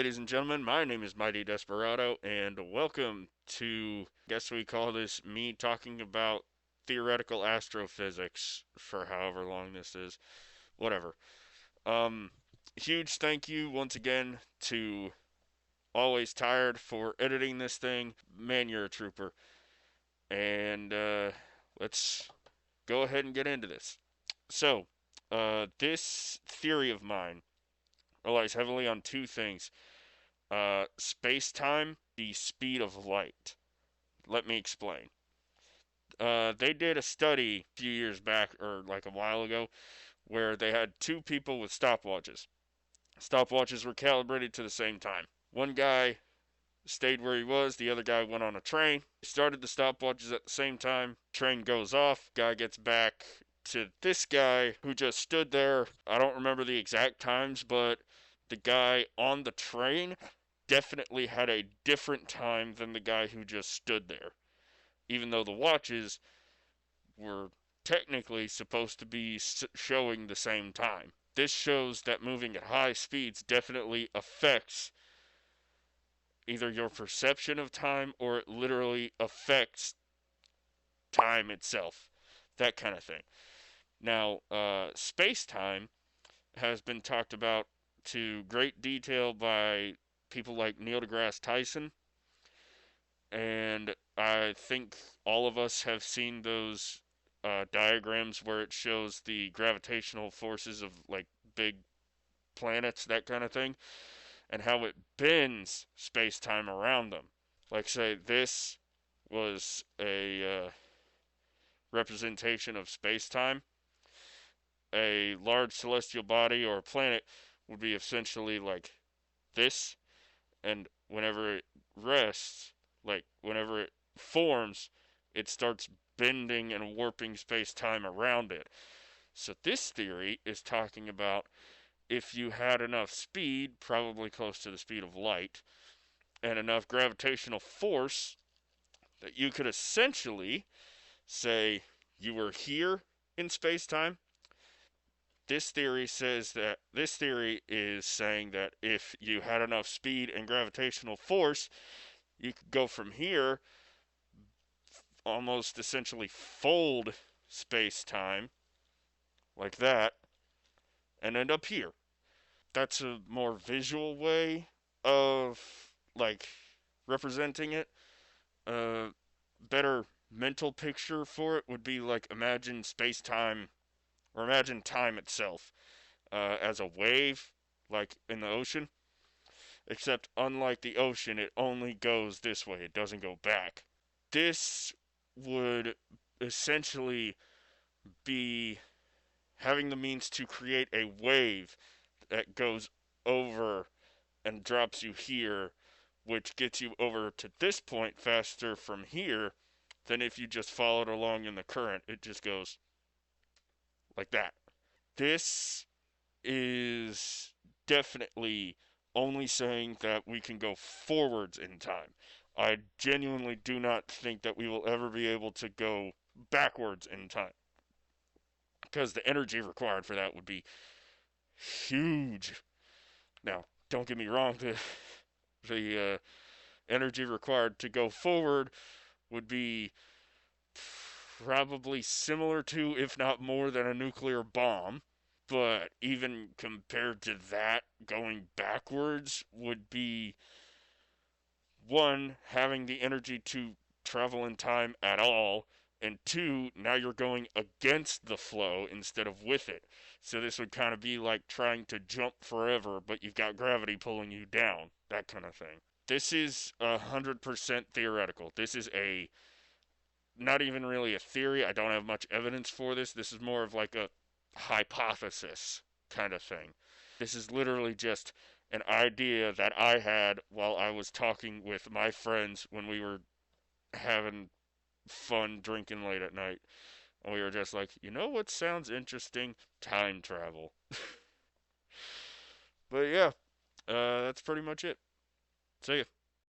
ladies and gentlemen. My name is Mighty Desperado, and welcome to, I guess we call this me talking about theoretical astrophysics for however long this is. Whatever. Um, Huge thank you once again to Always Tired for editing this thing. Man, you're a trooper. And let's go ahead and get into this. So, this theory of mine relies heavily on two things: space time, the speed of light. Let me explain. They did a study a few years back, or like a while ago, where they had two people with stopwatches. Stopwatches were calibrated to the same time. One guy stayed where he was, the other guy went on a train. They started the stopwatches at the same time. Train goes off, guy gets back to this guy who just stood there. I don't remember the exact times, but the guy on the train definitely had a different time than the guy who just stood there, even though the watches were technically supposed to be showing the same time. This shows that moving at high speeds definitely affects either your perception of time or it literally affects time itself. That kind of thing. Now, space time has been talked about to great detail by people like Neil deGrasse Tyson, and I think all of us have seen those diagrams where it shows the gravitational forces of like big planets, that kind of thing, and how it bends space time around them. Like, say, this was a representation of space time. A large celestial body or a planet would be essentially like this, and whenever it rests, like whenever it forms, it starts bending and warping space time around it. So this theory is talking about if you had enough speed, probably close to the speed of light, and enough gravitational force that you could essentially say you were here in space time. This theory is saying that if you had enough speed and gravitational force, you could go from here, almost essentially fold space time like that, and end up here. That's a more visual way of like representing it. A better mental picture for it would be like imagine space time or imagine time itself as a wave, like in the ocean. Except unlike the ocean, it only goes this way, it doesn't go back. This would essentially be having the means to create a wave that goes over and drops you here, which gets you over to this point faster from here than if you just followed along in the current. It just goes like that. This is definitely only saying that we can go forwards in time. I genuinely do not think that we will ever be able to go backwards in time, because the energy required for that would be huge. Now, don't get me wrong, the energy required to go forward would be probably similar to, if not more than, a nuclear bomb. But even compared to that, going backwards would be, one, having the energy to travel in time at all, and two, now you're going against the flow instead of with it. So this would kind of be like trying to jump forever, but you've got gravity pulling you down, that kind of thing. This is 100% theoretical. This is a not even really a theory. I don't have much evidence for this. This is more of like a hypothesis kind of thing. This is literally just an idea that I had while I was talking with my friends when we were having fun drinking late at night. And we were just like, you know what sounds interesting? Time travel. But yeah, that's pretty much it. See ya.